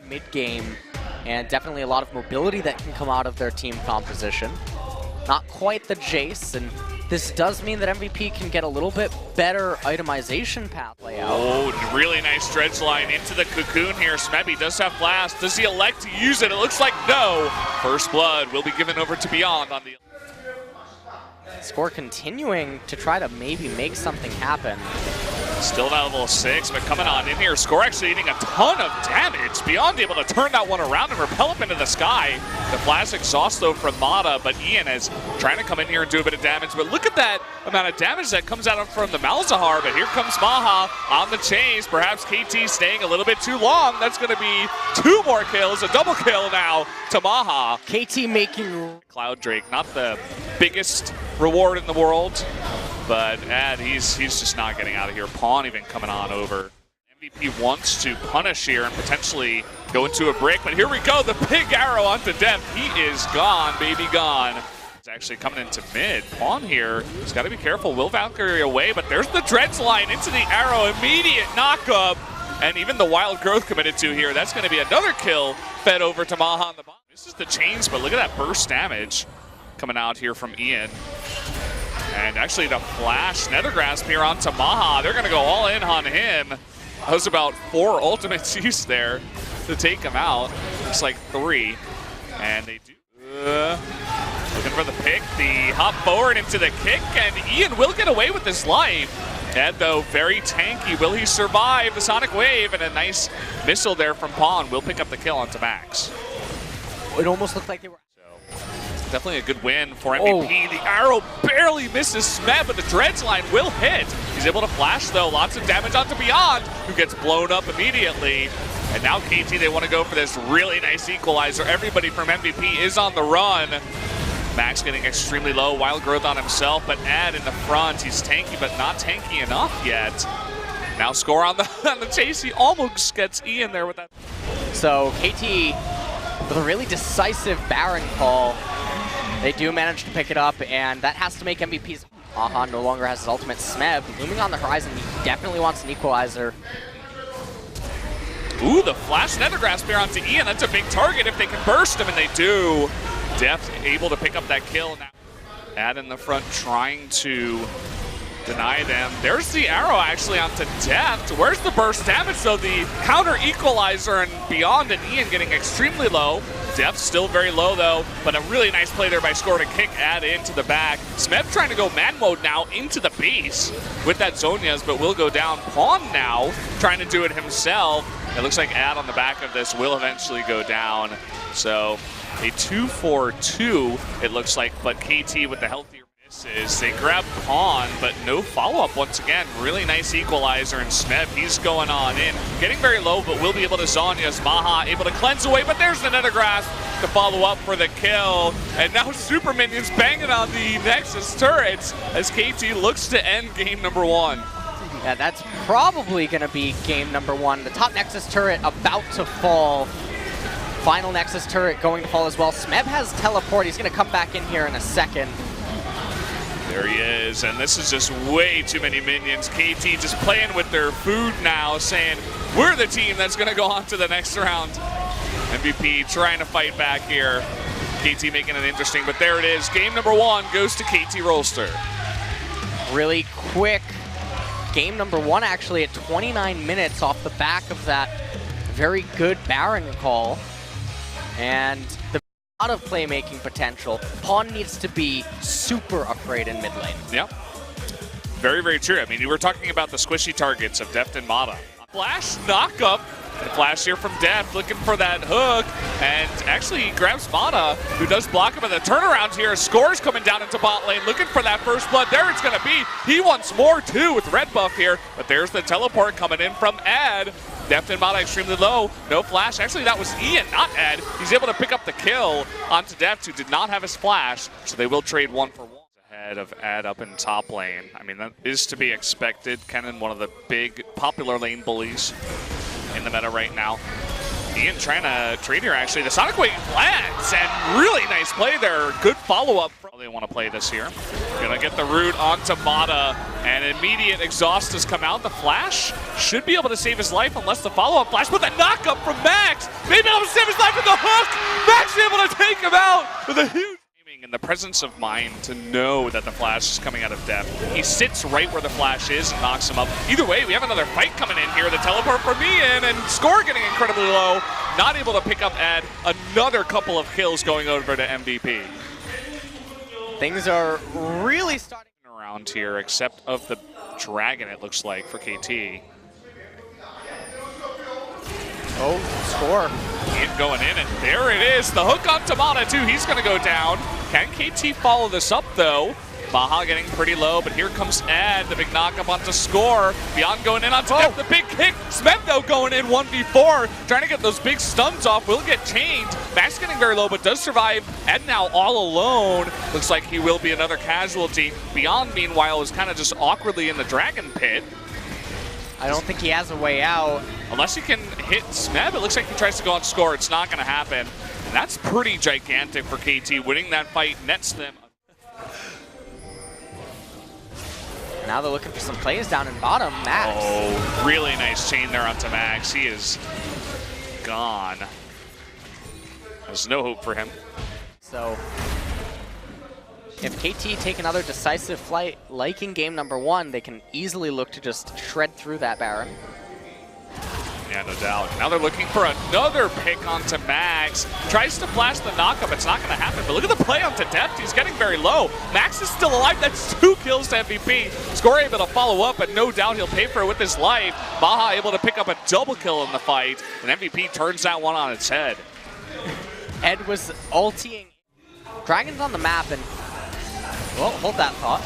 mid-game, and definitely a lot of mobility that can come out of their team composition. Not quite the Jace, and this does mean that MVP can get a little bit better itemization path layout. Oh, really nice dredge line into the cocoon here. Smebby does have blast. Does he elect to use it? It looks like no. First blood will be given over to Beyond on the... Score continuing to try to maybe make something happen. Still at level 6, but coming on in here. Score actually eating a ton of damage. Beyond able to turn that one around and repel up into the sky. The flash exhaust though from Mata, but Ian is trying to come in here and do a bit of damage. But look at that amount of damage that comes out from the Malzahar. But here comes Maha on the chase. Perhaps KT staying a little bit too long. That's going to be 2 more kills, a double kill now to Maha. KT making... Cloud Drake, not the biggest reward in the world. But he's just not getting out of here. Pawn even coming on over. MVP wants to punish here and potentially go into a break, but here we go. The big arrow onto Def. He is gone, baby, gone. He's actually coming into mid. Pawn here, he's got to be careful. Will Valkyrie away, but there's the dredge line into the arrow. Immediate knockup. And even the wild growth committed to here. That's going to be another kill fed over to Maha on the bottom. This is the chains, but look at that burst damage coming out here from Ian. And actually the flash Nethergrasp here onto Maha. They're going to go all in on him. That was about 4 ultimates used there to take him out. Looks like 3. And they do. Looking for the pick. The hop forward into the kick. And Ian will get away with his life. Ed, though, very tanky. Will he survive the Sonic Wave? And a nice missile there from Pawn will pick up the kill onto Max. It almost looked like they were... Definitely a good win for MVP. Oh. The arrow barely misses Smeb, but the dredge line will hit. He's able to flash, though. Lots of damage onto Beyond, who gets blown up immediately. And now KT, they want to go for this really nice equalizer. Everybody from MVP is on the run. Max getting extremely low. Wild growth on himself, but Ad in the front. He's tanky, but not tanky enough yet. Now Score on the chase. He almost gets Ian there with that. So KT with a really decisive Baron call. They do manage to pick it up, and that has to make MVP's... Aha no longer has his ultimate. Smeb looming on the horizon. He definitely wants an equalizer. Ooh, the flash Nethergrasp here onto Ian. That's a big target if they can burst him, and they do. Deft able to pick up that kill now. Ad in the front trying to deny them. There's the arrow actually onto Deft. Where's the burst damage? So the counter equalizer and Beyond and Ian getting extremely low. Deft still very low though, but a really nice play there by Score to kick Ad into the back. Smeb trying to go man mode now into the base with that Zhonya's, but will go down. Pawn now trying to do it himself. It looks like Ad on the back of this will eventually go down. So a 2-4-2 it looks like, but KT with the healthier misses. They grab Pawn, but no follow-up once again. Really nice equalizer, and Smeb, he's going on in. Getting very low, but will be able to Zhonya's. Maha able to cleanse away, but there's the Nethergrasp to follow up for the kill. And now Super Minions banging on the Nexus turrets as KT looks to end game number 1. Yeah, that's probably going to be game number 1. The top Nexus turret about to fall. Final Nexus turret going to fall as well. Smeb has teleport. He's going to come back in here in a second. There he is, and this is just way too many minions. KT just playing with their food now, saying, we're the team that's going to go on to the next round. MVP trying to fight back here. KT making it interesting, but there it is. Game number 1 goes to KT Rolster. Really quick. Game number 1 actually at 29 minutes off the back of that very good Baron call. And the lot of playmaking potential. Pawn needs to be super afraid in mid lane. Yep. Very, very true. I mean, you were talking about the squishy targets of Deft and Mata. Flash knockup. And flash here from Deft looking for that hook. And actually he grabs Mata, who does block him in the turnaround here. Score's coming down into bot lane looking for that first blood. There it's going to be. He wants more too with red buff here. But there's the teleport coming in from Ed. Deft and Mata extremely low. No flash. Actually, that was Ian, not Ed. He's able to pick up the kill onto Deft, who did not have his flash. So they will trade 1 for 1. Ahead of Ed up in top lane. I mean, that is to be expected. Kennen, one of the big popular lane bullies in the meta right now. Ian trying to trade here, actually. The Sonic Wave lands, and really nice play there. Good follow-up. They want to play this here. Gonna get the root onto Mata, and immediate exhaust has come out. The flash should be able to save his life unless the follow-up flash, but the knock-up from Max Maybe on 7 life with the hook. Max able to take him out with a huge. And the presence of mind to know that the flash is coming out of depth. He sits right where the flash is and knocks him up. Either way, we have another fight coming in here. The teleport from Ian and score getting incredibly low. Not able to pick up Ed. Another couple of kills going over to MVP. Things are really starting around here, except of the dragon, it looks like, for KT. Oh, score. Ian going in, and there it is. The hook on Tamada, too. He's going to go down. Can KT follow this up, though? Baha getting pretty low, but here comes Ed. The big knock up onto score. Beyond going in onto Depth. The big kick. Smeb, though, going in 1v4. Trying to get those big stuns off. Will get chained. Max getting very low, but does survive. Ed now all alone. Looks like he will be another casualty. Beyond, meanwhile, is kind of just awkwardly in the dragon pit. I don't think he has a way out. Unless he can hit Smeb, it looks like he tries to go on score. It's not going to happen. And that's pretty gigantic for KT. Winning that fight nets them. Now they're looking for some plays down in bottom. Max. Oh, really nice chain there onto Max. He is gone. There's no hope for him. So if KT take another decisive flight like in game number 1, they can easily look to just shred through that Baron. Yeah, no doubt. Now they're looking for another pick onto Max. Tries to flash the knockup. It's not going to happen. But look at the play onto Depth. He's getting very low. Max is still alive. That's 2 kills to MVP. Score able to follow up, but no doubt he'll pay for it with his life. Baha able to pick up a double kill in the fight. And MVP turns that one on its head. Ed was ulting. Dragon's on the map, and well, hold that thought.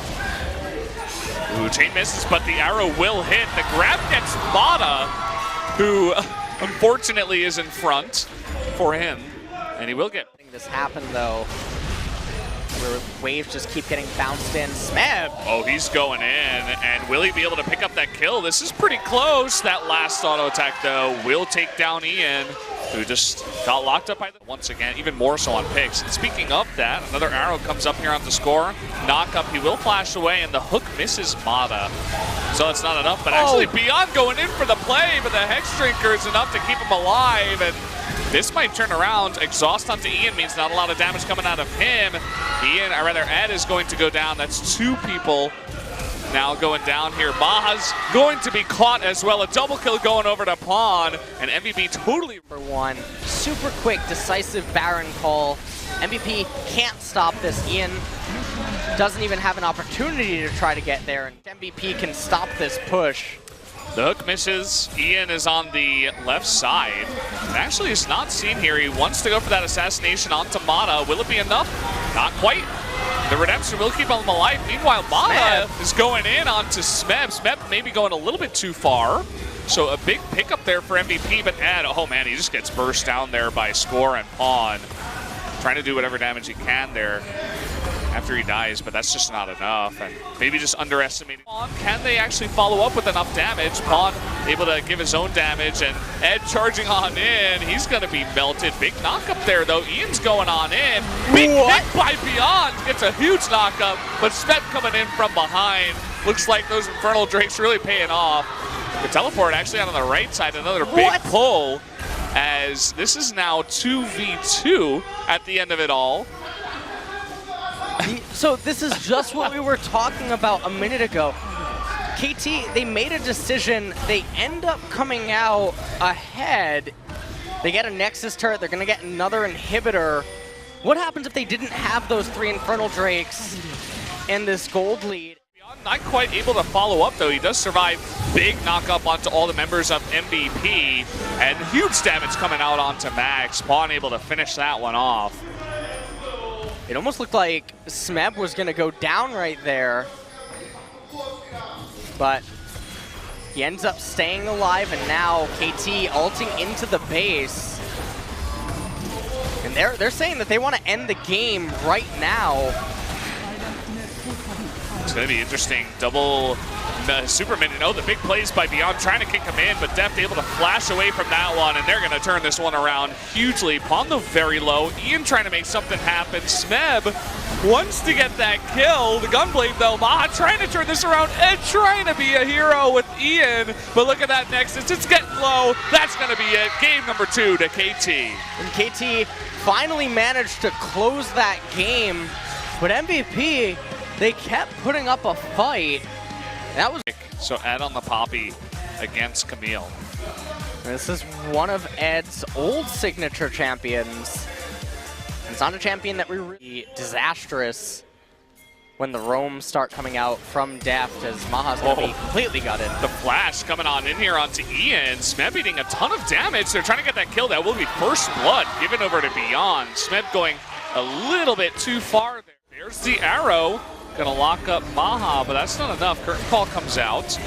Ooh, chain misses, but the arrow will hit. The grab gets Mata, who unfortunately is in front for him, and he will get. This happened though, where waves just keep getting bounced in. Smeb. Oh, he's going in, and will he be able to pick up that kill? This is pretty close. That last auto attack though will take down Ian, who just got locked up by the once again, even more so on picks. And speaking of that, another arrow comes up here on the score. Knock up, he will flash away, and the hook misses Mata. So it's not enough, but actually Beyond going in for the play, but the Hex Drinker is enough to keep him alive, and this might turn around. Exhaust onto Ian means not a lot of damage coming out of him. Ed is going to go down. That's 2 people now going down here. Baha's going to be caught as well. A double kill going over to Pawn, and MVP totally. Number 1, super quick, decisive Baron call. MVP can't stop this. Ian doesn't even have an opportunity to try to get there, and MVP can stop this push. The hook misses. Ian is on the left side. And actually is not seen here. He wants to go for that assassination onto Mata. Will it be enough? Not quite. The redemption will keep him alive. Meanwhile, Mata is going in onto Smeb. Smeb maybe going a little bit too far. So a big pickup there for MVP, but Ed, oh man, he just gets burst down there by Score and Pawn. Trying to do whatever damage he can there after he dies, but that's just not enough. And maybe just underestimating. Can they actually follow up with enough damage? Pawn able to give his own damage, and Ed charging on in. He's going to be melted. Big knock up there, though. Ian's going on in. Big hit by Beyond. Gets a huge knock up, but Sped coming in from behind. Looks like those Infernal Drakes really paying off. The teleport actually on the right side. Another big pull, as this is now 2v2 at the end of it all. So this is just what we were talking about a minute ago. KT, they made a decision. They end up coming out ahead. They get a Nexus turret. They're going to get another inhibitor. What happens if they didn't have those 3 Infernal Drakes and this gold lead? Not quite able to follow up, though. He does survive. Big knock up onto all the members of MVP, and huge damage coming out onto Max. Pawn able to finish that one off. It almost looked like Smeb was going to go down right there, but he ends up staying alive, and now KT ulting into the base. And they're saying that they want to end the game right now. It's going to be interesting. Double Superman. Oh, the big plays by Beyond trying to kick him in, but Deft able to flash away from that one, and they're going to turn this one around hugely. Pawn though very low. Ian trying to make something happen. Smeb wants to get that kill. The Gunblade though, Maha trying to turn this around and trying to be a hero with Ian. But look at that Nexus, it's getting low. That's gonna be it. Game number 2 to KT. And KT finally managed to close that game, but MVP, they kept putting up a fight. That was so Ed on the Poppy against Camille. This is one of Ed's old signature champions. It's not a champion that we really disastrous when the roams start coming out from Deft, as Maha's going to be completely gutted. The flash coming on in here onto Ian. Smeb eating a ton of damage. They're trying to get that kill. That will be first blood given over to Beyond. Smeb going a little bit too far there. There's the arrow. Gonna lock up Maha, but that's not enough. Curtain Call comes out.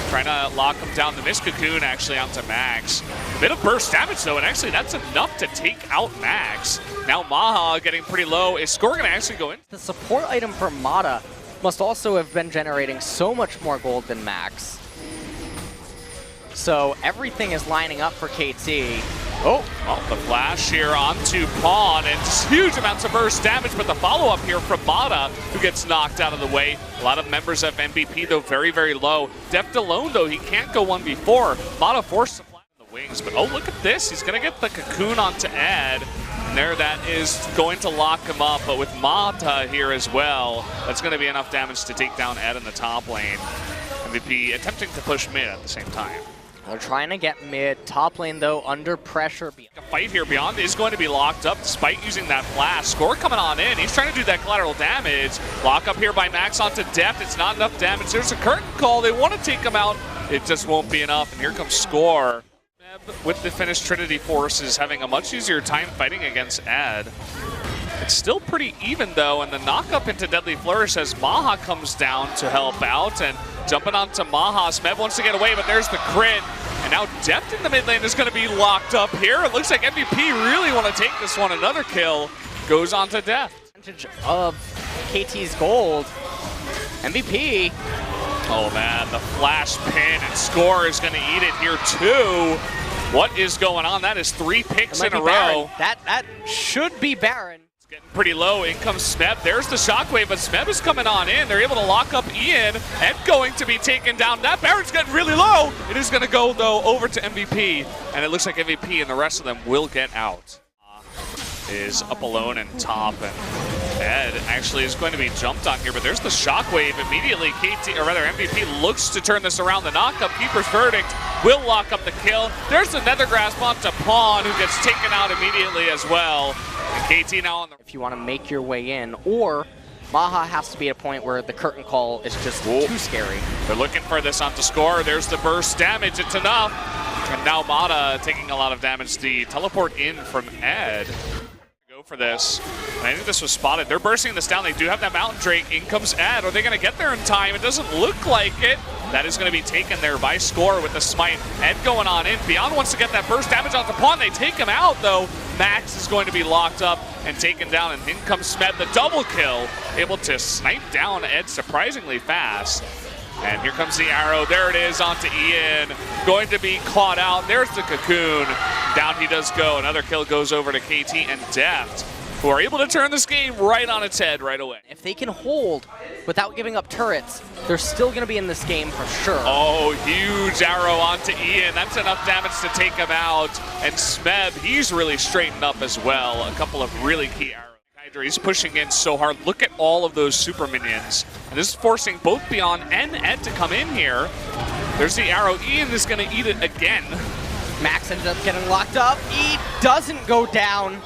Trying to lock him down. The Mist Cocoon actually onto Max. A bit of burst damage though, and actually that's enough to take out Max. Now Maha getting pretty low. Is Score gonna actually go in? The support item for Mata must also have been generating so much more gold than Max. So everything is lining up for KT. Oh, well, the flash here onto Pawn, and just huge amounts of burst damage, but the follow-up here from Mata, who gets knocked out of the way. A lot of members of MVP, though, very, very low. Deft alone, though, he can't go 1v4. Mata forced to fly on the wings, but oh, look at this. He's going to get the Cocoon onto Ed. And there, that is going to lock him up, but with Mata here as well, that's going to be enough damage to take down Ed in the top lane. MVP attempting to push mid at the same time. They're trying to get mid. Top lane, though, under pressure. A fight here. Beyond is going to be locked up despite using that flash. Score coming on in. He's trying to do that collateral damage. Lock up here by Max onto Deft. It's not enough damage. There's a curtain call. They want to take him out. It just won't be enough. And here comes Score. With the Finnish Trinity Forces having a much easier time fighting against Ed. It's still pretty even though, and the knock up into Deadly Flourish as Maha comes down to help out, and jumping onto Maha. Smeb wants to get away, but there's the crit. And now Deft in the mid lane is going to be locked up here. It looks like MVP really want to take this one. Another kill goes on to Deft. Percentage of KT's gold. MVP. Oh man, the flash pin, and Score is going to eat it here too. What is going on? That is 3 picks in a row. That should be Baron. Getting pretty low. In comes Smeb. There's the shockwave, but Smeb is coming on in. They're able to lock up Ian and going to be taken down. That Baron's getting really low. It is going to go, though, over to MVP, and it looks like MVP and the rest of them will get out. Is up alone in top, and Ed actually is going to be jumped on here, but there's the shockwave. Immediately, KT, or rather MVP, looks to turn this around. The knockup, Keeper's Verdict will lock up the kill. There's the Nether Grasp onto Pawn, who gets taken out immediately as well. And KT now on the... If you want to make your way in, or Maha has to be at a point where the curtain call is just too scary. They're looking for this onto Score. There's the burst damage. It's enough. And now Mata taking a lot of damage. The teleport in from Ed. Go for this. And I think this was spotted. They're bursting this down. They do have that Mountain Drake. In comes Ed. Are they going to get there in time? It doesn't look like it. That is going to be taken there by Score with the smite. Ed going on in. Beyond wants to get that burst damage onto Pawn. They take him out, though. Max is going to be locked up and taken down. And in comes Smeb, the double kill. Able to snipe down Ed surprisingly fast. And here comes the arrow. There it is onto Ian. Going to be caught out. There's the Cocoon. Down he does go. Another kill goes over to KT and Deft, who are able to turn this game right on its head right away. If they can hold without giving up turrets, they're still going to be in this game for sure. Oh, huge arrow onto Ian. That's enough damage to take him out. And Smeb, he's really straightened up as well. A couple of really key arrows. He's pushing in so hard. Look at all of those super minions. And this is forcing both Beyond and Ed to come in here. There's the arrow. Ian is going to eat it again. Max ends up getting locked up. He doesn't go down.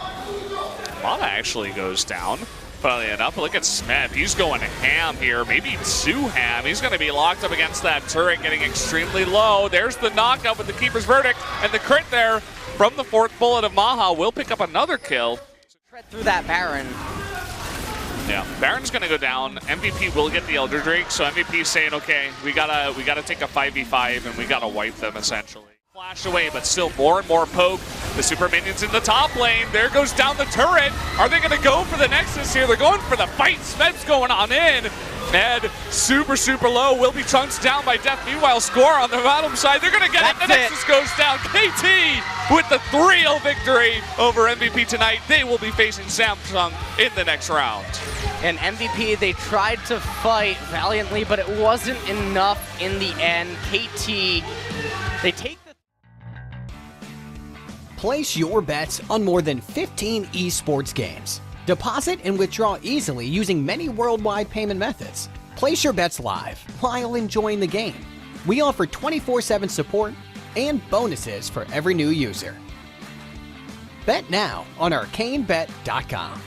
Mata actually goes down. Funnily enough, look at Smeb. He's going ham here, maybe too ham. He's going to be locked up against that turret, getting extremely low. There's the knockout with the Keeper's Verdict, and the crit there from the 4th bullet of Maha will pick up another kill. Tread through that Baron. Yeah, Baron's going to go down. MVP will get the Elder Drake, so MVP is saying, okay, we gotta take a 5v5 and we gotta wipe them essentially. Flash away, but still more and more poke. The super minions in the top lane. There goes down the turret. Are they going to go for the Nexus here? They're going for the fight. Smeb's going on in. Ed, super, super low, will be chunked down by Death. Meanwhile, Score on the bottom side, they're going to get it. The Nexus goes down. KT with the 3-0 victory over MVP tonight. They will be facing Samsung in the next round. And MVP, they tried to fight valiantly, but it wasn't enough in the end. KT, they take the... Place your bets on more than 15 esports games. Deposit and withdraw easily using many worldwide payment methods. Place your bets live while enjoying the game. We offer 24/7 support and bonuses for every new user. Bet now on ArcaneBet.com.